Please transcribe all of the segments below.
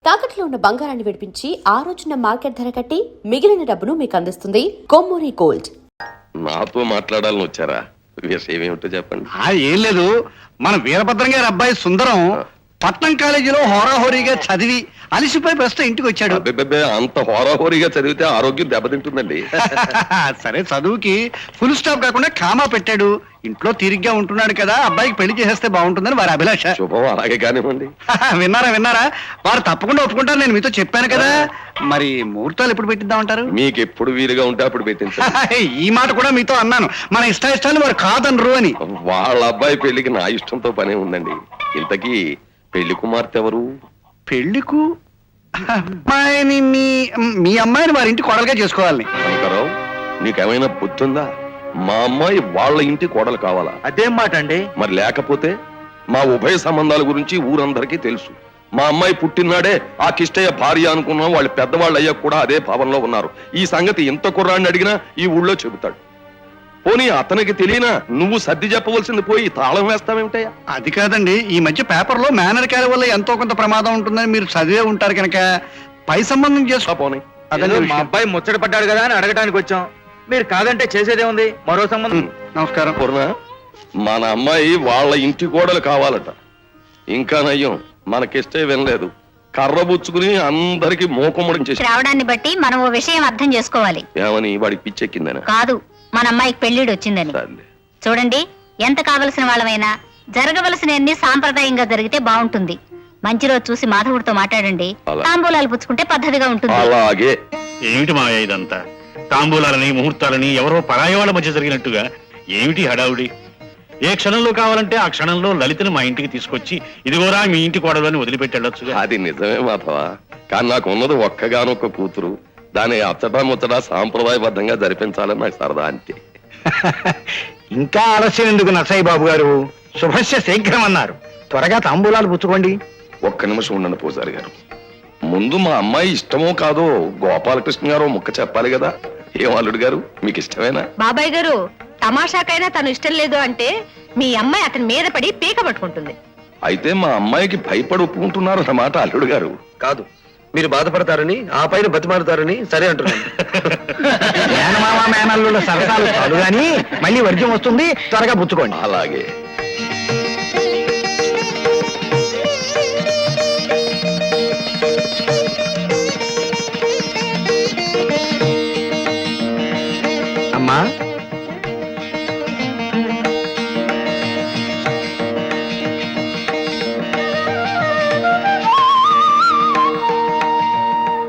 తాకట్లో ఉన్న బంగారాన్ని విడిపించి ఆ రోజున మార్కెట్ ధర కట్టి మిగిలిన డబ్బును మీకు అందిస్తుంది కొమ్మూరి గోల్డ్. నాతో మాట్లాడాలని వచ్చారా? విషయం ఏమిటో చెప్పండి. ఏం లేదు, మన వీరభద్రం గారి అబ్బాయి సుందరం పట్నం కాలేజీలో హోరాహోరీగా చదివి అలిసిపోయి ప్రస్తుతం ఇంటికి వచ్చాడు. అంత హోరాహోరీగా చదివితే ఆరోగ్యం దెబ్బతింటుందండి. సరే, చదువుకి ఫుల్ స్టాప్ కాకుండా కామా పెట్టాడు. ఇంట్లో తీరిగ్గా ఉంటున్నాడు కదా, అబ్బాయికి పెళ్లి చేసేస్తే బాగుంటుందని వారి అభిలాష. శుభం, అలాగే కానివ్వండి. విన్నారా? వారు తప్పకుండా ఒప్పుకుంటారు, నేను మీతో చెప్పాను కదా. మరి ముహూర్తాలు ఎప్పుడు పెట్టిద్దామంటారు? మీకు ఎప్పుడు వీలుగా ఉంటే అప్పుడు పెట్టించండి. ఈ మాట కూడా మీతో అన్నాను, మన ఇష్టాలు వారు కాదనరు అని. వాళ్ళ అబ్బాయి పెళ్లికి నా ఇష్టంతో పనే ఉందండి. ఇంతకీ పెళ్లి కుమార్తె ఎవరు? పెళ్లికు అమ్మాయిని మీ అమ్మాయిని వారి ఇంటి కోడలుగా చేసుకోవాలని. కనకారావు, నీకేమైనా బుద్ధి ఉందా? మా అమ్మాయి వాళ్ళ ఇంటి కోడలు కావాలా? అదేం మాట అండి? మరి లేకపోతే మా ఉభయ సంబంధాల గురించి ఊరందరికీ తెలుసు. మా అమ్మాయి పుట్టినాడే ఆ కిష్టయ్య భార్య అనుకున్నాం. వాళ్ళు పెద్దవాళ్ళు అయ్యాక కూడా అదే భావంలో ఉన్నారు. ఈ సంగతి ఇంత కుర్రాన్ని అడిగినా ఈ ఊళ్ళో చెబుతాడు. పోనీ అతనికి తెలియనా నువ్వు సర్ది చెప్పవలసింది పోయి తాళం వేస్తావేమిటయ్యా? అది కాదండి, ఈ మధ్య పేపర్లో మేనర్ క్యారీ వల్ల ఎంతో కొంత ప్రమాదం ఉంటుందని మీరు చదివే ఉంటారు కనుక పై సంబంధం చేసుకో. పోనీ అదే మా అబ్బాయి ముచ్చట పడ్డాడు కదా అని అడగటానికి వచ్చాం. మీరు కాదంటే చేసేదే ఉంది, మరో సంబంధం. నమస్కారం. పూర్ణ, మన అమ్మాయి వాళ్ళ ఇంటి కోడలు కావాలట. ఇంకా నయ్యం, మనకిష్టే వినలేదు. కర్రబుచ్చుకుని అందరికి మోకమ్మడం చేసి రావడాన్ని బట్టి మనం ఓ విషయం అర్థం చేసుకోవాలి. ఏమని? వాడికి పిచ్చెక్కిందని కాదు, మన అమ్మాయికి పెళ్లిడు వచ్చిందని. చూడండి, ఎంత కావలసిన వాళ్ళమైనా జరగవలసినవన్నీ సాంప్రదాయంగా జరిగితే బాగుంటుంది. మంచి రోజు చూసి మాధవుడితో మాట్లాడండి. తాంబూలాలు పుచ్చుకుంటే పద్ధతిగా ఉంటుంది. అలాగే. ఏమిటి మాయ ఇదంతా? తాంబూలాలని ముహూర్తాలని ఎవరో పరాయి వాళ్ళ మధ్య జరిగినట్టుగా ఏమిటి హడావుడి? ఏ క్షణంలో కావాలంటే ఆ క్షణంలో లలితను మా ఇంటికి తీసుకొచ్చి ఇదిగోరా మీ ఇంటి కోడలని వదిలిపెట్టేళ్ళొచ్చుగా. అది నిజమే మాధవ, కానీ నాకు ఉన్నది ఒక్కగానొక్క కూతురు. దాని అచ్చటా ముచ్చటా సాంప్రదాయబద్ధంగా జరిపించాలని నాకు సరదా, అంతే. ఇంకా ఆలస్యం ఎందుకు నరసయ్య బాబు గారు? శుభస్య శీఘ్రం అన్నారు, త్వరగా తాంబూలాలు పుచ్చుకోండి. ఒక్క నిమిషం ఉండండి పూజారి గారు. ముందు మా అమ్మాయి ఇష్టమో కాదో గోపాలకృష్ణ గారు ముక్క చెప్పాలి కదా. ఏం అల్లుడు గారు, మీకు ఇష్టమేనా? బాబాయ్ గారు, తమాషాకైనా తను ఇష్టం లేదు అంటే మీ అమ్మాయి అతని మీద పడి పీక పట్టుకుంటుంది. అయితే మా అమ్మాయికి భయపడి ఒప్పుకుంటున్నారు అన్నమాట అల్లుడు గారు. కాదు, మీరు బాధపడతారని ఆ పైన బతిమారుతారని సరే అంటున్నాను. మేనమామ మేనల్లుల సరసాలు చాలు గాని మళ్ళీ వర్జ్యం వస్తుంది, త్వరగా పుచ్చుకోండి. అలాగే. అమ్మా,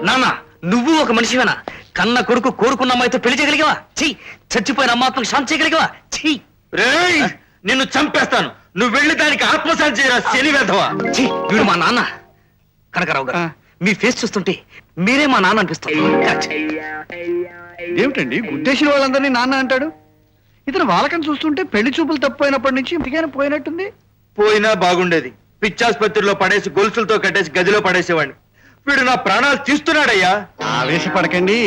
నాన్న, నువ్వు ఒక మనిషివేనా? కన్న కొడుకు కోరుకున్న అమ్మాయితో పెళ్లి చేయగలిగావా? ఛీ! చచ్చిపోయిన అమ్మాత్మకు శాంతి చేయగలిగావా? ఛీ! రేయ్, నిన్ను చంపేస్తాను. నువ్వు వెళ్ళి దానికి ఆత్మశాంతి చేయరా, శని వేధవా. ఛీ! వీడు మా నాన్న. కనకారావు గారు, మీ ఫేస్ చూస్తుంటే మీరే మా నాన్న అనిపిస్తుంది. ఏమిటండి గుద్దేసిన వాళ్ళందరినీ నాన్న అంటాడు? ఇతను వాళ్ళకని చూస్తుంటే పెళ్లి చూపులు తప్పిపోయినప్పటి నుంచి ఇంటికైనా పోయినట్టుంది. పోయినా బాగుండేది. పిచ్చాసుపత్రిలో పడేసి గొలుసులతో కట్టేసి గదిలో పడేసేవాడిని. వీడు నా ప్రాణాలు తీస్తున్నాడయ్యా. ఆవేశపడకండి.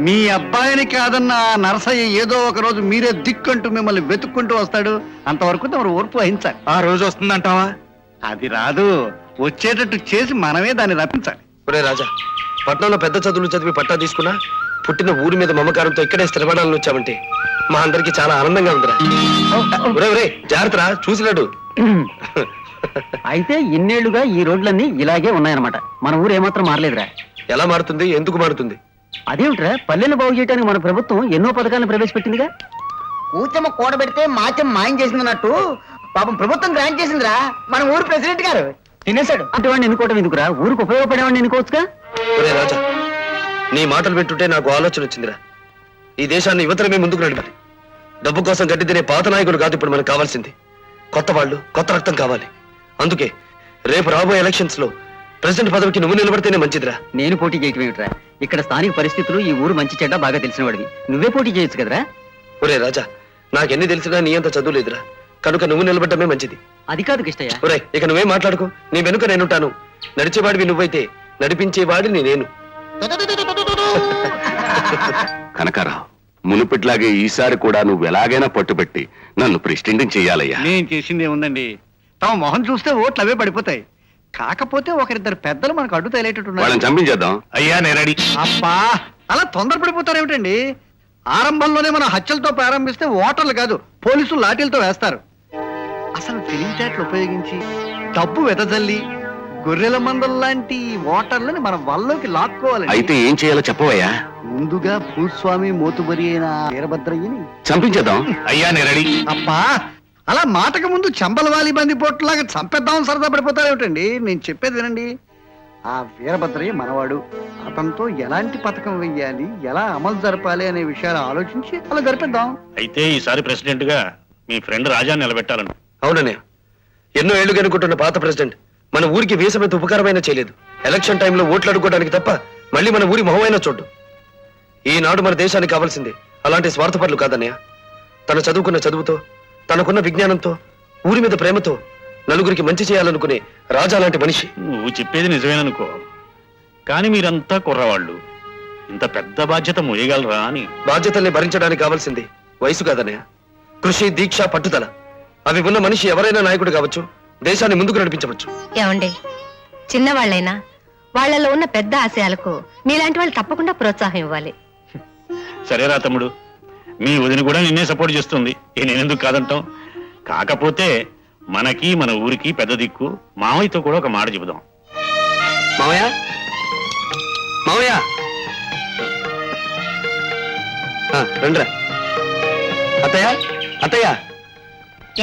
మీ అబ్బాయిని కాదన్న నరసయ్య ఏదో ఒక రోజు మీరే దిక్కంటూ మిమ్మల్ని వెతుక్కుంటూ వస్తాడు. అంతవరకు తమరు ఓర్పు వహించాలి. ఆ రోజు వస్తుందంటావా? అది రాదు, వచ్చేటట్టు చేసి మనమే దాన్ని రప్పించాలి. ఒరే రాజా, పట్నంలో పెద్ద చదువులు చదివి పట్టా తీసుకున్నా పుట్టిన ఊరి మీద మమకారంతో ఇక్కడే స్థిరపడాలని వచ్చామంటే మా అందరికి చాలా ఆనందంగా ఉందిరా. ఒరే జాగ్రత్తరా, చూసినాడు. అయితే ఇన్నేళ్లుగా ఈ రోడ్లన్నీ ఇలాగే ఉన్నాయన్నమాట. మన ఊరు ఏమాత్రం మారలేదురా. ఎలా మారుతుంది? ఎందుకు మారుతుంది? అదేమిట్రా, పల్లెలు బాగు చేయడానికి మన ప్రభుత్వం ఎన్నో పథకాలను ప్రవేశపెట్టిందిగా. కూచమ్మ కూడబెడితే మాచం మాయం చేసిందన్నట్టు పాపం ప్రభుత్వం గ్రాంట్ చేసిందిరా. మన ఊరు ప్రెసిడెంట్ గారు తినేశాడు. అంటే వాడిని ఎన్నుకోవడం ఎందుకురా, ఊరికి ఉపయోగపడేవాడిని ఎన్నుకోవచ్చుగా. ఒరే రాజా, నీ మాటలు వింటుంటే నాకు ఆలోచన వచ్చిందిరా. ఈ దేశాన్ని యువతరమే ముందుకు నడపాలి. డబ్బు కోసం గడ్డి తినే పాత నాయకుడు కాదు ఇప్పుడు మనకు కావాల్సింది. కొత్త వాళ్ళు, కొత్త రక్తం కావాలి. అందుకే రేపు రాబోయే ఎలక్షన్స్ లో ప్రెసిడెంట్ పదవికి నువ్వు నిలబడితేనే మంచిదిరా. నేను పోటీ చేయటం ఏమిట్రా? ఇక్కడ స్థానిక పరిస్థితులు, ఈ ఊరు మంచి చెడ్డ బాగా తెలిసిన వాడివి. నువ్వే పోటీ చేయొచ్చు కదరా. ఒరే రాజా, నాకెన్ని తెలిసినా నీ అంత చదువు లేదురా. కనుక నువ్వు నిలబడమే మంచిది. అది కాదు కిష్టయ్య. ఒరే, ఇక నువ్వేం మాట్లాడుకో. నీ వెనుక నేనుంటాను. నడిచేవాడివి నువ్వైతే నడిపించేవాడిని నేను. కనకారావు, మునుపెట్లాగే ఈసారి కూడా నువ్వు ఎలాగైనా పట్టుబెట్టి నన్ను ప్రెసిడెంట్ చెయ్యాలయ్యా. నేను చేసింది ఏముందండి, తమ మొహం చూస్తే ఓట్లు అవే పడిపోతాయి. కాకపోతే ఒకరిద్దరు పెద్దలు మనకు అడ్డు వాళ్ళని తేలేటట్టున్నారు. చంపించేద్దాం. అయ్యా నేను రెడీ. అబ్బా అలా తొందరపడిపోతారు ఏమిటండి? ఆరంభంలోనే మనం హత్యలతో ప్రారంభిస్తే ఓటర్లు కాదు పోలీసులు లాఠీలతో వేస్తారు. అసలు తెలివితేటలు ఉపయోగించి డబ్బు వెదజల్లి గొర్రెల మందల లాంటి ఓటర్లని మన వల్లోకి లాక్కోవాలి. అయితే ఏం చేయాలో చెప్పవయ్యా? ముందుగా భూస్వామి మోతుబరి అయిన వీరభద్రయ్యని చంపించేద్దాం. అయ్యా నేను రెడీ. అబ్బా అలా మాటకు ముందు చంపలవాలి బంది పోట్లాగా చంపేద్దాం సరదా పడిపోతారు ఏమిటండి? నేను చెప్పేది వినండి. ఆ వీరభద్రయ్య మనవాడు. అతనితో ఎలాంటి పథకం వెయ్యాలి, ఎలా అమలు జరపాలి అనే విషయాలు ఆలోచించి అలా జరిపిద్దాం. అయితే ఈసారి ప్రెసిడెంట్ గా మీ ఫ్రెండ్ రాజా నిలబెట్టాలను. అవునన్నయ్య, ఎన్నో ఏళ్లుగా అనుకుంటున్న పాత ప్రెసిడెంట్ మన ఊరికి వేసమైతే ఉపకారమైనా చేయలేదు. ఎలక్షన్ టైంలో ఓట్లు అడుక్కోవడానికి తప్ప మళ్ళీ మన ఊరి మొహమైనా చూడ్డు. ఈనాడు మన దేశానికి కావాల్సింది అలాంటి స్వార్థపరులు కాదన్నయ్య. తన చదువుకున్న చదువుతో, తనకున్న విజ్ఞానంతో, ఊరి మీద ప్రేమతో నలుగురికి మంచి చేయాలనుకునే రాజా లాంటి మనిషి. నువ్వు చెప్పేది నిజమేననుకో, కానీ మీరంతా కుర్రవాళ్ళు, ఇంత పెద్ద బాధ్యత మోయగలరా అని. బాధ్యతల్ని భరించడానికి కావాల్సింది వయసు కాదన్నయ్య, కృషి, దీక్ష, పట్టుదల. అవి ఉన్న మనిషి ఎవరైనా నాయకుడు కావచ్చు, దేశాన్ని ముందుకు నడిపించవచ్చు. ఏమండి, చిన్నవాళ్ళైనా వాళ్ళలో ఉన్న పెద్ద ఆశయాలకు మీలాంటి వాళ్ళు తప్పకుండా ప్రోత్సాహం ఇవ్వాలి. సరేరా తమ్ముడు, మీ వదిన కూడా నిన్నే సపోర్ట్ చేస్తుంది, నేనెందుకు కాదంటాం. కాకపోతే మనకి మన ఊరికి పెద్ద దిక్కు మామయ్యతో కూడా ఒక మాట చెబుదాం. మావయ్య, మావయ్య, రండ్రా. అత్తయ్య, అత్తయ్య.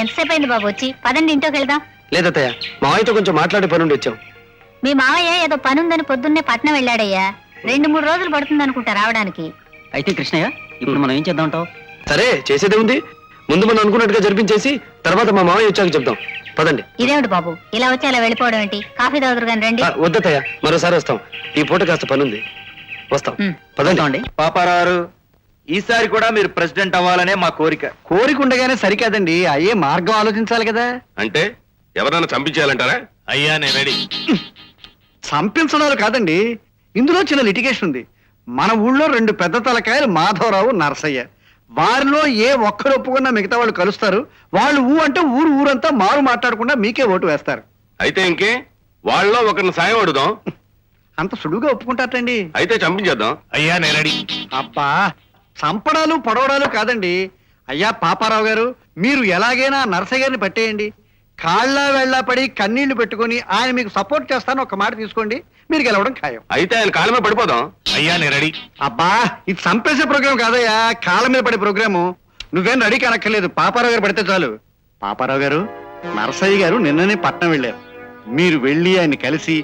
ఎంతసేపు అయింది బాబు వచ్చి? పదండి ఇంట్లోకి వెళ్దాం. లేదత్తయ్య, మావయ్యతో కొంచెం మాట్లాడే పనుండి వచ్చాం. మీ మావయ్య ఏదో పనుందని పొద్దున్నే పట్నం వెళ్ళాడయ్యా. 2-3 రోజులు పడుతుంది అనుకుంటా రావడానికి. అయితే కృష్ణయ్య, ఇప్పుడు మనం ఏం చేద్దామంటావు? సరే, చేసేదే ఉంది. ముందు మనం అనుకున్నట్టుగా జరిపించేసి తర్వాత మా మావయ్య వచ్చాక చెప్దాం. పదండి. ఇదేమిటి బాబు ఇలా వచ్చి అలా వెళ్ళిపోవడం ఏంటి? కాఫీ తాగుదురు కానీ రండి. వద్దత్తయ్య, మరోసారి వస్తాం. ఈ పూట కాస్త పనుంది, వస్తాం. పదండి. అండి. పాపారావు, ఈసారి కూడా మీరు ప్రెసిడెంట్ అవ్వాలనే మా కోరిక. కోరిక ఉండగానే సరికాదండి, అయ్యే మార్గం ఆలోచించాలి కదా. అంటే ఎవరైనా చంపించేయాలంటారా? అయ్యా నేను రెడీ. చంపించడాలు కాదండి, ఇందులో చిన్న లిటిగేషన్ ఉంది. మన ఊళ్ళో 2 పెద్ద తలకాయలు మాధవరావు, నరసయ్య. వారిలో ఏ ఒక్కరు ఒప్పుకున్నా మిగతా వాళ్ళు కలుస్తారు. వాళ్ళు అంటే ఊరంతా మారు మాట్లాడకుండా మీకే ఓటు వేస్తారు. అయితే ఇంకే వాళ్ళలో ఒకరిని సాయం అడుగుదాం. అంత సులువుగా ఒప్పుకుంటారటండి? అయితే చంపించేద్దాం. అయ్యా నేను రెడీ. అబ్బా, చంపడాలు పొడవడాలు కాదండి. అయ్యా పాపారావు గారు, మీరు ఎలాగైనా నరసయ్య గారిని పట్టేయండి. కాళ్ళ వెళ్ళా పడి కన్నీళ్లు పెట్టుకుని ఆయన మీకు సపోర్ట్ చేస్తాను ఒక మాట తీసుకోండి, మీరు గెలవడం ఖాయం. అయితే ఆయన కాళ్ళ మీద పడిపోదాం. అయ్యా నేను రెడీ. అబ్బా, ఇది చంపేసే ప్రోగ్రాం కాదయ్యా, కాళ్ళ మీద పడే ప్రోగ్రాము. నువ్వేం రెడీ కనక్కర్లేదు, పాపారావు గారు పడితే చాలు. పాపారావు గారు, నరసయ్య గారు నిన్ననే పట్నం వెళ్ళారు. మీరు వెళ్ళి ఆయన కలిసి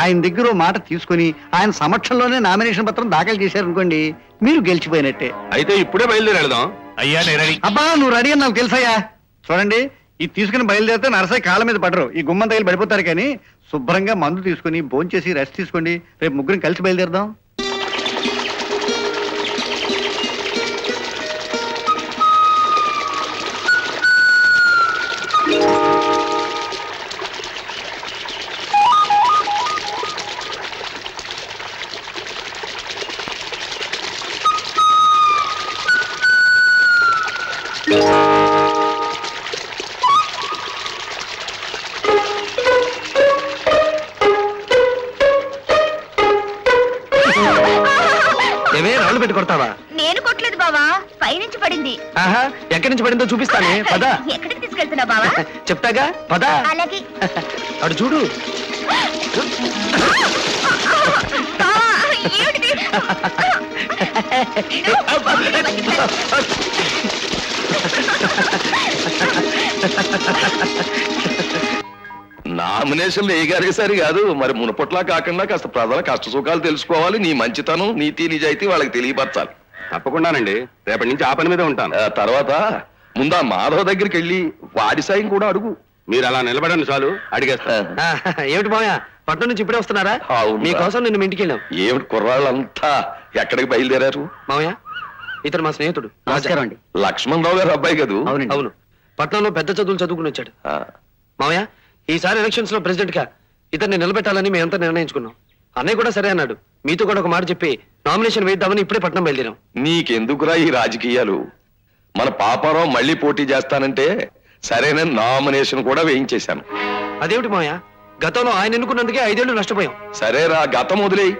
ఆయన దగ్గర ఓ మాట తీసుకుని ఆయన సమక్షంలోనే నామినేషన్ పత్రం దాఖలు చేశారనుకోండి, మీరు గెలిచిపోయినట్టే. అయితే ఇప్పుడే బయలుదేరి వెళదాం. అయ్యా నేను రెడీ. అబ్బా, నువ్వు రెడీ అని నాకు తెలుసయ్యా. చూడండి, ఇది తీసుకుని బయలుదేరితే నరసయ్య కాళ్ళ మీద పడరు, ఈ గుమ్మం తగిలి పడిపోతారు. కానీ శుభ్రంగా మందు తీసుకుని భోంచేసి రెస్ట్ తీసుకోండి. రేపు ముగ్గురం కలిసి బయలుదేరదాం. ఏమే రాళ్ళు పెట్టి కొడతావా? నేను కొట్టలేదు బావా, పైనుంచి పడింది. ఆహా, ఎక్కడి నుంచి పడిందో చూపిస్తానే, పద. ఎక్కడికి తీసుకెళ్తున్నా బావా? చెప్తాగా, పద. అలాగే. అటు చూడు. నామినేషన్లు వేయగారేసరి కాదు మరి, మునపట్లా కాకుండా కాస్త ప్రజల కష్ట సుఖాలు తెలుసుకోవాలి. నీ మంచితనం, నీతి, నిజాయితీ వాళ్ళకి తెలియపరచాలి. తప్పకుండానండి, రేపటి నుంచి ఆ పని మీద ఉంటాను. తర్వాత ముందు ఆ మాధవ్ దగ్గరికి వెళ్ళి వాడి సాయం కూడా అడుగు. మీరు అలా నిలబడండి చాలు, అడిగేస్తా. ఏమిటి మావయ్య, పట్నం నుంచి ఇప్పుడే వస్తున్నారా? అవునురా. మీకోసం నిన్ను ఇంటికి వెళ్ళాం. ఏమిటి కుర్రాళ్ళంతా ఎక్కడికి బయలుదేరారు? మావయ్య, ఇతను మా స్నేహితుడు నమస్కారం అండి. లక్ష్మణ్ రావు గారు అబ్బాయి కదూ? అవునండి. అవును, పట్నంలో పెద్ద చదువులు చదువుకుని వచ్చాడు. ఆ, మావయ్య, ఈసారి ఎలక్షన్స్ లో ప్రెసిడెంట్ గా ఇతన్ని నిలబెట్టాలని మేమంతా నిర్ణయించుకున్నాం. అన్నయ్య కూడా సరే అన్నాడు. మీతో కూడా ఒక మాట చెప్పి నామినేషన్ వేద్దామని ఇప్పుడే పట్నం బయలుదేరాం. నీకెందుకురా ఈ రాజకీయాలు? మన పాపారావు మళ్ళీ పోటీ చేస్తానంటే సరైన నామినేషన్ కూడా వేయించేశాను. అదేమిటి మావయ్య, గతంలో ఆయన ఎన్నుకున్నందుకే 5 ఏళ్లు నష్టపోయాం. సరేరా గతం వదిలేయి,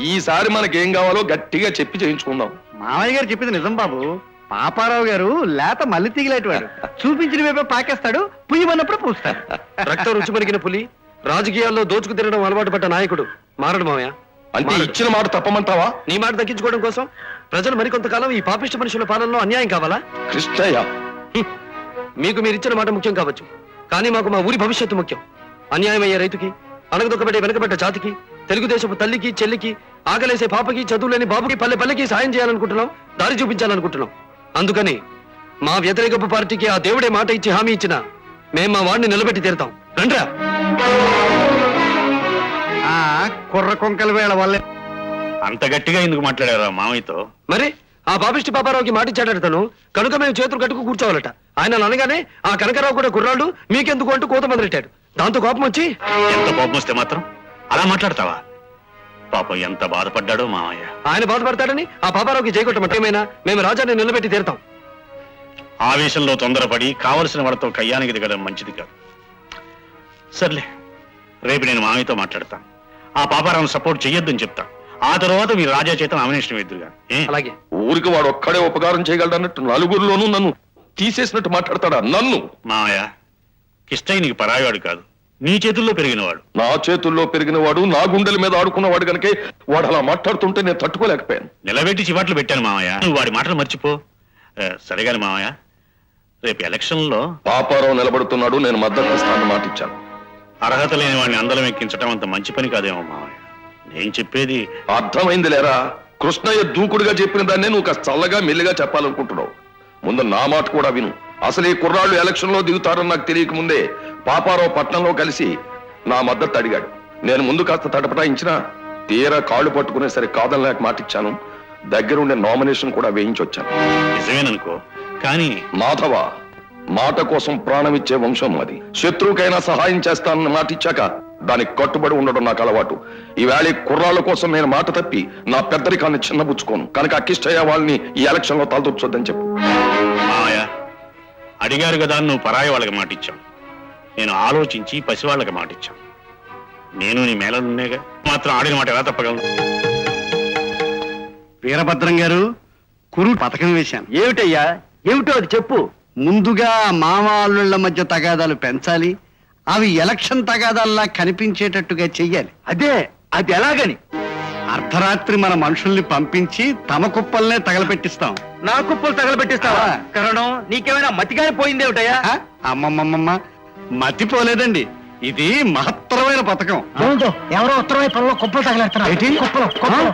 ఈసారి మనకేం కావాలో గట్టిగా చెప్పి చేయించుకుందాం. మామయ్య గారు చెప్పింది నిజం బాబు. పాపారావు గారు లేత మల్లి తీగలేటివాడు. చూపించిన వైపే పాకేస్తాడు, పుయ్యమన్నప్పుడు పూస్తాడు. రక్తం రుచి మరిగిన పులి, రాజకీయాల్లో దోచుకు తినడం అలవాటు పడ్డ నాయకుడు మారడు మామయ్య. అంటే ఇచ్చిన మాట తప్పమంటావా? నీ మాట దక్కించుకోవడం కోసం ప్రజలు మరికొంతకాలం ఈ పాపిష్ట మనుషుల పాలనలో అన్యాయం కావాలా? కృష్ణయ్య, మీకు మీరిచ్చిన మాట ముఖ్యం కావచ్చు, కానీ మాకు మా ఊరి భవిష్యత్తు ముఖ్యం. అన్యాయం అయ్యే రైతుకి, అణగదొక్కబడే వెనకబడ్డ జాతికి, తెలుగుదేశపు తల్లికి చెల్లికి, ఆకలేసే పాపకి, చదువులేని బాబుకి, పల్లె పల్లెకి సాయం చేయాలనుకుంటున్నాం, దారి చూపించాలనుకుంటున్నాం. అందుకని మా వ్యతిరేకపు పార్టీకి ఆ దేవుడే మాట ఇచ్చి హామీ ఇచ్చిన మేం మా వాడిని నిలబెట్టి తీరుతాం. రండ్రా. ఆ కుర్ర కొంకల వేళ వల్లే అంత గట్టిగా ఎందుకు మాట్లాడారా మామయ్యతో? మరి ఆ పాపిష్టి పాపారావుకి మాటిచ్చాడట తను, కనుక మేము చేతులు కట్టుకు కూర్చోవాలట. ఆయన అనగానే ఆ కనకరావు కూడా కుర్రాళ్ళు మీకెందుకు అంటూ కోత మొదలెట్టాడు. దాంతో కోపం వచ్చి, ఎంత కోపం వస్తే మాత్రం అలా మాట్లాడతావా? పాపం ఎంత బాధపడ్డాడో మామయ్య. ఆయన బాధపడతాడని ఆ పాపారావుకి జయకొట్టమంటే ఏమైనా మేము రాజాన్ని నిలబెట్టి తీరుతాం. ఆవేశంలో తొందరపడి కావలసిన వాళ్ళతో కయ్యానికి దిగడం మంచిది కాదు. సర్లే, రేపు నేను మామయ్యతో మాట్లాడతాను. ఆ పాపారావును సపోర్ట్ చెయ్యొద్దని చెప్తా. ఆ తర్వాత మీరు రాజా చేత నామినేషన్ ఎదురుగా. అలాగే. ఊరికి వాడు ఒక్కడే ఉపకారం చేయగలడన్నట్టు నలుగురిలోనూ నన్ను తీసేసినట్టు మాట్లాడతాడా? నన్ను మామయ్య, కిష్టయ్య నీకు పరాయివాడు కాదు, నీ చేతుల్లో పెరిగినవాడు. నా చేతుల్లో పెరిగిన వాడు, నా గుండెల మీద ఆడుకున్నవాడు కనుకే వాడు అలా మాట్లాడుతుంటే నేను తట్టుకోలేకపోయాను. నిలబెట్టి చివాట్లు పెట్టాను మామయ్య, నువ్వు వాడి మాటలు మర్చిపో. సరేగాని మామయ్య, రేపు ఎలక్షన్లో పాపారావు నిలబడుతున్నాడు, నేను మద్దతు ఇస్తానని మాట ఇచ్చాను. అర్హత లేని వాడిని అందలం ఎక్కించడం అంత మంచి పని కాదేమో మామయ్య. నేను చెప్పేది అర్థమైంది లేరా? కృష్ణయ్య దూకుడుగా చెప్పిన దాన్నే నువ్వు కాస్త చల్లగా మెల్లిగా చెప్పాలనుకుంటున్నావు. ముందు నా మాట కూడా విను. అసలు ఈ కుర్రాళ్ళు ఎలక్షన్ లో దిగుతారని నాకు తెలియక ముందే పాపారావు పట్నంలో కలిసి నా మద్దతు అడిగాడు. నేను ముందు కాస్త తటపటాయించినా తీరా కాళ్ళు పట్టుకునే సరే కాదని లేక మాట ఇచ్చాను. దగ్గరుండే నామినేషన్ కూడా వేయించొచ్చాను. నిజమేననుకో, కానీ మాధవ, మాట కోసం ప్రాణం ఇచ్చే వంశం అది. శత్రువుకైనా సహాయం చేస్తానని మాట ఇచ్చాక దానికి కట్టుబడి ఉండడం నాకు అలవాటు. ఈవేళ కుర్రాళ్ళ కోసం నేను మాట తప్పి నా పెద్దరికాన్ని చిన్నబుచ్చుకోను. కనుక అక్కిష్టయ్య వాళ్ళని ఈ ఎలక్షన్ లో తలదొచ్చొద్దని చెప్పు. మామయ్య, అడిగారు కదా, నువ్వు పరాయి వాళ్ళకి మాట ఇచ్చావు. నేను ఆలోచించి పసివాళ్ళకి మాట ఇచ్చాను. నేను నీ మేళనున్నేగా, మాత్రం ఆడిన మాట ఎలా తప్పగలను? వీరభద్రం గారు, కురు పథకం వేశాను. ఏమిటయ్యా? ఏమిటో అది చెప్పు. ముందుగా మామ అల్లుళ్ళ మధ్య తగాదాలు పెంచాలి, అవి ఎలక్షన్ తగాదాల్లా కనిపించేటట్టుగా చెయ్యాలి. అది ఎలాగని? అర్ధరాత్రి మన మనుషుల్ని పంపించి తమ కుప్పల్నే తగలపెట్టిస్తాం. నా కుప్పలు తగలబెట్టిస్తావా? కరణం, నీకేమైనా మతిగానే పోయిందేమిటయ్యా? అమ్మమ్మమ్మ, మతిపోలేదండి. ఇది మహత్తరమైన పథకం. ఎవరో ఉత్తరం వైపులో కుప్పలు తగలేస్తున్నారు.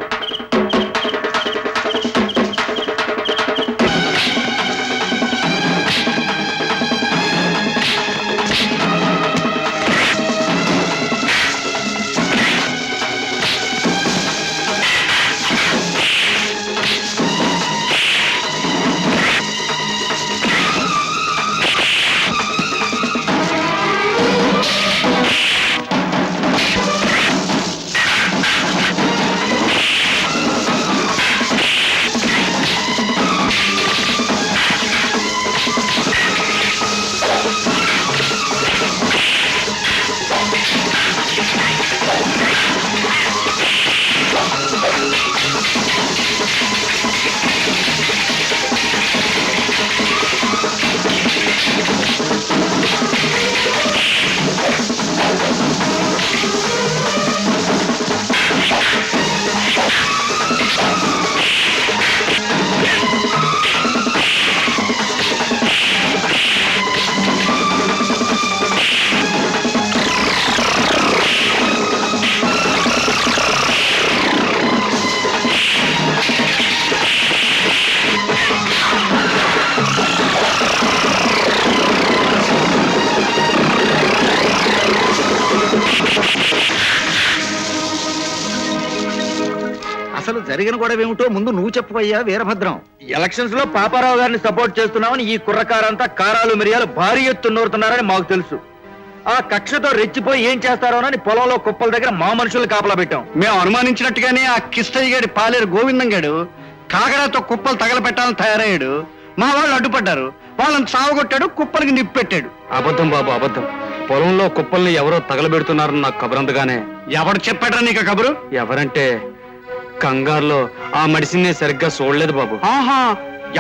అసలు జరిగిన గొడవ ఏమిటో ముందు నువ్వు చెప్పవయ్యా వీరభద్రం. ఎలక్షన్స్ లో పాపారావు గారిని సపోర్ట్ చేస్తున్నామని ఈ కుర్రకారంతా కారాలు మిరియాలు భారీ ఎత్తు నూరుతున్నారని మాకు తెలుసు. ఆ కక్షతో రెచ్చిపోయి ఏం చేస్తారోనని పొలంలో కుప్పల దగ్గర మా మనుషులు కాపలా పెట్టాం. మేము అనుమానించినట్టుగానే ఆ కిష్టయ్య గారి పాలేరు గోవిందం గాడు కాగడాతో కుప్పలు తగలపెట్టాలని తయారయ్యాడు. మా వాళ్ళు అడ్డుపడ్డారు, వాళ్ళని సావగొట్టాడు, కుప్పలకి నిప్పు పెట్టాడు. అబద్ధం బాబు, అబద్ధం. పొలంలో కుప్పల్ని ఎవరో తగలబెడుతున్నారని నాకు కబురంతగానే ఎవడు చెప్పాడ్రా నీకు ఆ కబురు? ఎవరంటే కంగారులో ఆ మడిసిని సరిగ్గా చూడలేదు బాబు. ఆహా,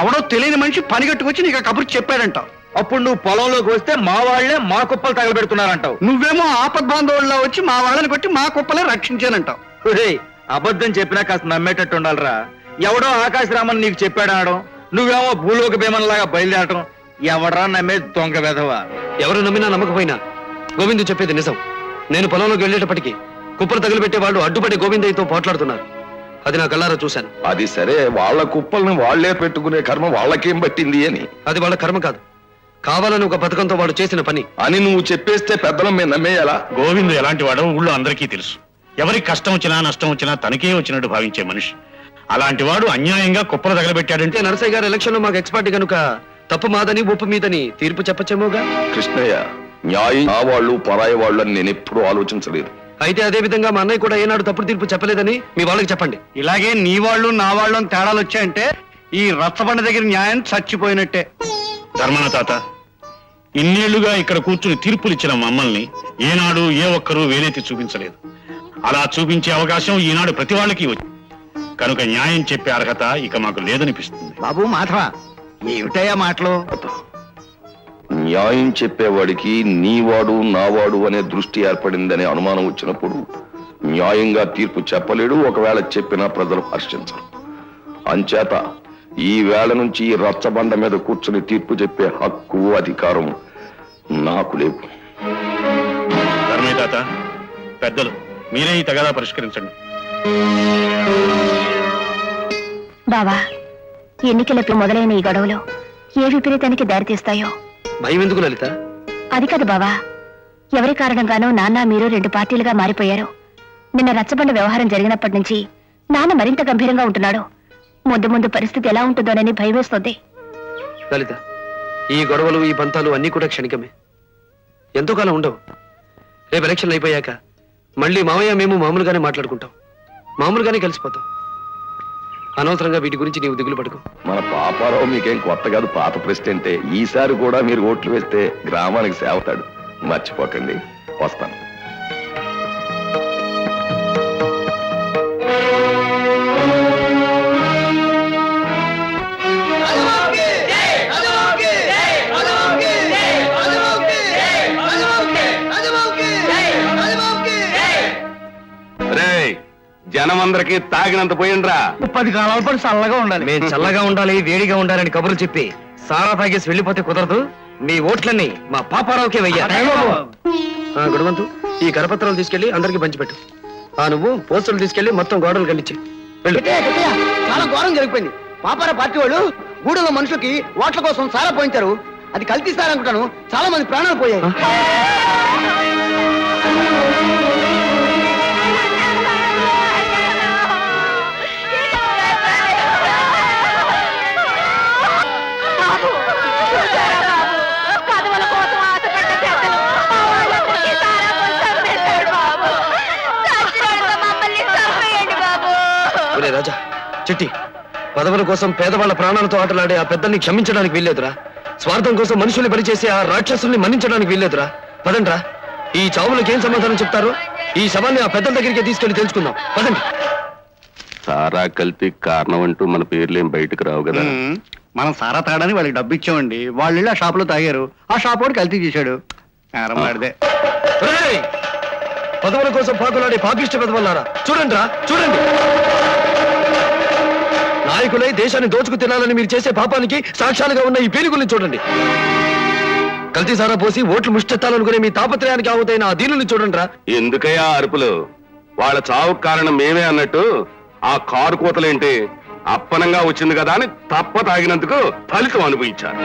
ఎవడో తెలియని మనిషి పనిగట్టుకొచ్చి నీకు ఆ కబురు చెప్పాడంట. అప్పుడు నువ్వు పొలంలోకి వస్తే మా వాళ్లే మా కుప్పలు తగలబెడుతున్నారంటావు. నువ్వేమో ఆపద్బాంధవుల్లో వచ్చి మా వాళ్ళని కొట్టి మా కుప్పలే రక్షించానంటావు. ఒరేయ్, అబద్ధం చెప్పినా కాస్త నమ్మేటట్టు ఉండాలిరా. ఎవడో ఆకాశరామన్ నీకు చెప్పాడనడం, నువ్వేమో భూలోక భీమన్లాగా బయలుదేరటం ఎవడరా నమ్మే దొంగ వెధవా. ఎవరు నమ్మినా నమ్మకపోయినా గోవిందు చెప్పేది నిజం. నేను పొలంలోకి వెళ్ళేటప్పటికి కుప్పలు తగులుపెట్టే వాళ్ళు అడ్డుపడి గోవిందయ్యతో పోట్లాడుతున్నారు. అది నా కళ్ళారా చూశాను. అది సరే, వాళ్ళ కుప్పల్ని వాళ్లే పెట్టుకునే కర్మ వాళ్ళకేం పట్టింది అని. అది వాళ్ళ కర్మ కాదు, కావాలని ఒక పథకంతో వాడు చేసిన పని అని నువ్వు చెప్పేస్తే పెద్దలం మేము నమ్మేయాలా? గోవిందు ఎలాంటి వాడో ఊళ్ళో అందరికీ తెలుసు. ఎవరికి కష్టం వచ్చినా నష్టం వచ్చినా తనకే వచ్చినట్టు భావించే మనిషి. అలాంటి వాడు అన్యాయంగా కుప్పలు తగలబెట్టాడంటే నరసయ్య గారు ఎలక్షన్ లో మాకు ఎక్స్పర్ట్ కనుక తప్పు మాదని ఒప్పు మీదని తీర్పు చెప్పచ్చేమోగా. కృష్ణయ్య, న్యాయం నా వాళ్ళు పరాయి వాళ్ళు అని నేను ఎప్పుడూ ఆలోచించలేదు. అయితే అదే విధంగా మా అన్నయ్య కూడా ఏనాడు తప్పుడు తీర్పు చెప్పలేదని మీ వాళ్ళకి చెప్పండి. ఇలాగే నీ వాళ్ళు నా వాళ్ళు అని తేడాలు వచ్చాయంటే ఈ రచ్చబండ దగ్గర న్యాయం చచ్చిపోయినట్టే. ధర్మన తాత, ఇన్నేళ్లుగా ఇక్కడ కూర్చుని తీర్పులిచ్చిన మమ్మల్ని ఏనాడు ఏ ఒక్కరూ వేలెత్తి చూపించలేదు. అలా చూపించే అవకాశం ఈనాడు ప్రతి వాళ్ళకి వచ్చింది కనుక న్యాయం చెప్పే అర్హత ఇక మాకు లేదనిపిస్తుంది. బాబు మాధవ, ఏమిటయ్యా మాటలు? న్యాయం చెప్పేవాడికి నీవాడు నావాడు అనే దృష్టి ఏర్పడిందనే అనుమానం వచ్చినప్పుడు న్యాయంగా తీర్పు చెప్పలేడు. ఒకవేళ చెప్పినా ప్రజలు హర్షించరు. అంచేత ఈ వేళ నుంచి ఈ రచ్చబండ మీద కూర్చుని తీర్పు చెప్పే హక్కు అధికారం నాకు లేవు. ధర్మయ్య తాత, పెద్దలు మీరే ఈ తగాదా పరిష్కరించండి. బావా, ఎన్నికలకు మొదలైన ఈ గొడవలో ఏ విపరీతానికి దారితీస్తాయో. భయం ఎందుకు లలిత? అది కాదు బావా, ఎవరి కారణంగానో నాన్న మీరు రెండు పార్టీలుగా మారిపోయారు. నిన్న రచ్చబండ వ్యవహారం జరిగినప్పటి నుంచి నాన్న మరింత గంభీరంగా ఉంటున్నాడు. ముందు ముందు పరిస్థితి ఎలా ఉంటుందోనని భయమేస్తోంది. లలిత, ఈ గొడవలు ఈ పంతాలు అన్ని కూడా క్షణికమే, ఎంతో కాలం ఉండవు. రేపు ఎలక్షన్ అయిపోయాక మళ్ళీ మావయ్య మేము మామూలుగానే మాట్లాడుకుంటాం, మామూలుగానే కలిసిపోతాం. అనవసరంగా వీటి గురించి నీవు దిగులు పడుకో. మన పాపారావు మీకేం కొత్త కాదు, పాత ప్రెసిడెంటే. ఈసారి కూడా మీరు ఓట్లు వేస్తే గ్రామానికి సేవతాడు, మర్చిపోకండి. వస్తాను. జనమందరికి తాగినంత పోయిండ్రా. 10 కాలాల పాటు చల్లగా ఉండాలి. మేము చల్లగా ఉండాలి, వేడిగా ఉండాలని కబుర్లు చెప్పి సారా తాగేసి వెళ్ళిపోతే కుదరదు. మీ ఓట్లన్నీ మా పాపారావుకే వెయ్యాలి. గుణవంతు, ఈ కరపత్రాలు తీసుకెళ్లి అందరికి పంచిపెట్టు. నువ్వు పోస్టులు తీసుకెళ్లి మొత్తం గోడలు కండించి వెళ్ళు. చాలా ఘోరం జరిగిపోయింది. పాపారా పార్టీ వాళ్ళు గూడెలో మనుషులకి ఓట్ల కోసం సారా పోయించారు. అది కల్తీస్తారనుకుంటాను. చాలా మంది ప్రాణాలు పోయాయి. రాజా, చిట్టి, పదవుల కోసం పేదవాళ్ల ప్రాణాలతో ఆటలాడే ఆ పెద్దల్ని క్షమించడానికి వీల్లేదురా. స్వార్థం కోసం మనుషుల్ని పనిచేసే ఆ రాక్షసుల్ని మన్నించడానికి వీల్లేదురా. పదండ్రా, ఈ చావులకు ఏం సమాధానం చెప్తారో ఈ శవాన్ని ఆ పెద్దల దగ్గరికి తీసుకెళ్లి తెలుసుకుందాం. పదండి. సారా కల్తీ కారణం అంటూ మన పేర్లేం బయటకు రావు కదా. మనం సారా తాగడానికి వాళ్ళకి డబ్బు ఇచ్చామండి. వాళ్ళు వెళ్ళి ఆ షాప్ లో తాగారు. ఆ షాప్ వాడు కల్తీ చేశాడు. వాడిదే. పదవుల కోసం పాకులాడే పాపిష్ట పెదవల్లారా, చూడండిరా, చూడండి. నాయకులై దేశాన్ని దోచుకు తినాలని మీరు చేసే పాపానికి సాక్ష్యాలుగా ఉన్న ఈ పీనుగుల్ని చూడండి. కల్తీ సారా పోసి ఓట్లు ముష్టెత్తాలనుకునే మీ తాపత్రయానికి ఆవుతైన ఆ దీనుల్ని చూడండిరా. ఎందుకయ్యా అరుపులు? వాళ్ళ చావుకు కారణం మేమే అన్నట్టు ఆ కారు కూతలేంటి? అప్పనంగా వచ్చింది కదా అని తప్ప తాగినందుకు ఫలితం అనుభవించారు.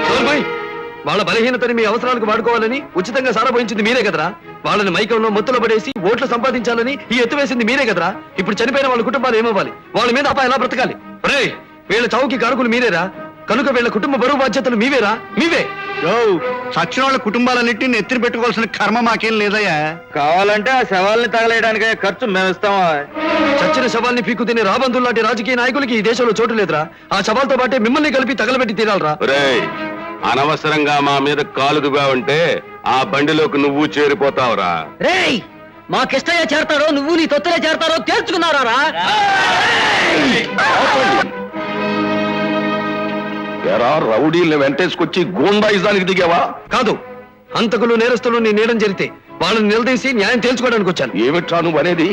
వాళ్ళ బలహీనతని మీ అవసరాలకు వాడుకోవాలని ఉచితంగా సారా పోయించింది మీరే కదరా. వాళ్ళని మైకంలో మొత్తులో పడేసి ఓట్లు సంపాదించాలని ఈ ఎత్తు వేసింది మీరే కదరా. ఇప్పుడు చనిపోయిన వాళ్ళ కుటుంబాలు ఏమవ్వాలి? వాళ్ళ మీద అపా ఎలా బ్రతకాలి? వీళ్ళ చావుకి కారకులు మీరేరా. కనుక వీళ్ళ కుటుంబ బరువు బాధ్యతలు మీవేరా, మీవే. చచ్చిన వాళ్ళ కుటుంబాలన్నింటినీ ఎత్తిన పెట్టుకోవాల్సిన కర్మ మాకేం లేదయ్యా. కావాలంటే ఆ శవాల్ని తగలేయడానికి ఖర్చు మేము ఇస్తామా? చచ్చిన శవాల్ని పీక్కు తినే రాబందులు లాంటి రాజకీయ నాయకులకి ఈ దేశంలో చోటు లేదురా. ఆ శవాలతో పాటే మిమ్మల్ని కలిపి తగలబెట్టి తీరాలరా. అనవసరంగా మా మీద కాలుదుగా ఉంటే ఆ బండిలోకి నువ్వు చేరిపోతావురా. రేయ్ మా కిష్టయ్య చేరతాడో నువ్వు నీ తొత్తులే చేరతారో తేల్చుకున్నారా? ఎరా రౌడీల్ని వెంటేసుకొచ్చి గూండాయిజానికి దిగావా? కాదు, హంతకులు నేరస్తులు నీ నీడం జరిగితే వాళ్ళని నిలదీసి న్యాయం తేల్చుకోవడానికి వచ్చాను. ఏమిట్రా నువ్వు అనేది?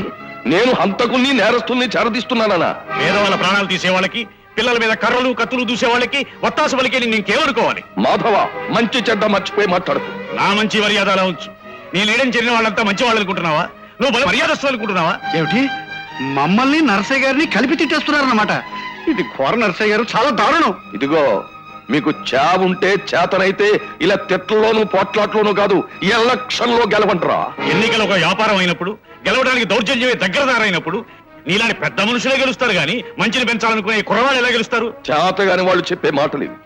నేను హంతకుల్ని నేరస్తుల్ని చేరదీస్తున్నానా? పేదవాళ్ళ ప్రాణాలు తీసే వాళ్ళకి, పిల్లల మీద కర్రలు కత్తులు దూసే వాళ్ళకి ఒత్తాసు వాళ్ళకి నేను ఇంకేమనుకోవాలి? మాధవ, మంచి చెడ్డ మర్చిపోయి మాట్లాడుతూ. నా మంచి మర్యాద అలా ఉంచు. నీ లీడని చేరిన వాళ్ళంతా మంచి వాళ్ళు అనుకుంటున్నావా? నువ్వు మర్యాదస్తులు అనుకుంటున్నావా? ఏమిటి మమ్మల్ని నరసయ్య గారిని కలిపి తిట్టేస్తున్నారన్నమాట. ఇది ఘోర నరసయ్య గారు, చాలా దారుణం. ఇదిగో, మీకు చావుంటే చేతనైతే ఇలా తిట్లలోనూ పోట్లాట్లోనూ కాదు, ఎలక్షన్ లో గెలవంటరా. ఎన్నికలు ఒక వ్యాపారం అయినప్పుడు, గెలవడానికి దౌర్జన్యమే దగ్గరదారైనప్పుడు నీలాంటి పెద్ద మనుషులే గెలుస్తారు గాని మంచిని పెంచాలనుకునే కుర్రవాళ్ళు ఎలా గెలుస్తారు? చేతగాని వాళ్ళు చెప్పే మాటలు ఇవి.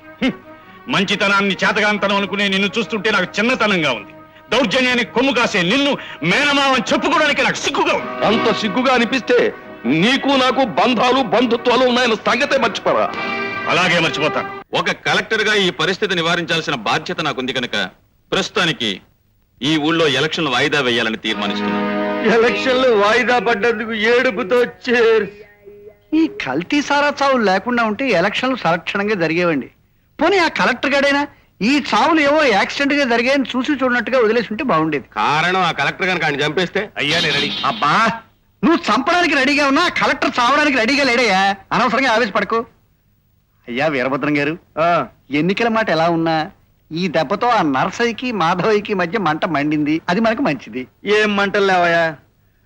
మంచితనాన్ని చేతగాంతనం అనుకునే నిన్ను చూస్తుంటే నాకు చిన్నతనంగా ఉంది. దౌర్జన్యాన్ని కొమ్ము కాసే నిన్ను మేనమావని చెప్పుకోవడానికి నాకు సిగ్గుగా ఉంది. అంత సిగ్గుగా అనిపిస్తే నీకు నాకు బంధాలు బంధుత్వాలు ఉన్నాయన్న సంగతే మర్చిపోరా. అలాగే మర్చిపోతాను. ఒక కలెక్టర్ గా ఈ పరిస్థితి నివారించాల్సిన బాధ్యత నాకుంది కనుక ప్రస్తుతానికి ఈ ఊళ్ళో ఎలక్షన్ వాయిదా వేయాలని తీర్మానిస్తున్నాను. ఎలక్షన్లు వాయిదా పడ్డందుకు ఏడుపుతో ఈ కల్తీ సారా చావులు లేకుండా ఉంటే ఎలక్షన్లు సంరక్షణంగా జరిగేవండి. పోనీ ఆ కలెక్టర్ గాడైనా ఈ చావులు ఏవో యాక్సిడెంట్ గా జరిగాయని చూసి చూడనట్టుగా వదిలేసి ఉంటే బాగుండేది. కారణం ఆ కలెక్టర్ కనుక ఆయన చంపేస్తే అయ్యా రెడీ. అబ్బా, నువ్వు చంపడానికి రెడీగా ఉన్నా కలెక్టర్ చావడానికి రెడీగా లేడయ్యా. అనవసరంగా ఆవేశపడకు. అయ్యా వీరభద్రం గారు, ఎన్నికల మాట ఎలా ఉన్నా ఈ దెబ్బతో ఆ నర్సయ్యకి మాధవయ్యకి మధ్య మంట మండింది. అది మనకు మంచిది. ఏం మంటలు లేవయ్యా?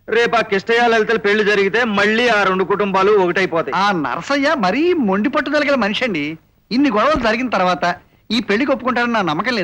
రేపు ఆ కిష్టయ్య లలితల పెళ్లి జరిగితే మళ్ళీ ఆ రెండు కుటుంబాలు ఒకటైపోతాయి. ఆ నరసయ్య మరీ మొండి పట్టుదల గల మనిషి అండి. ఇన్ని గొడవలు జరిగిన తర్వాత ఈ పెళ్లికి ఒప్పుకుంటారని నా నమ్మకం లేదు.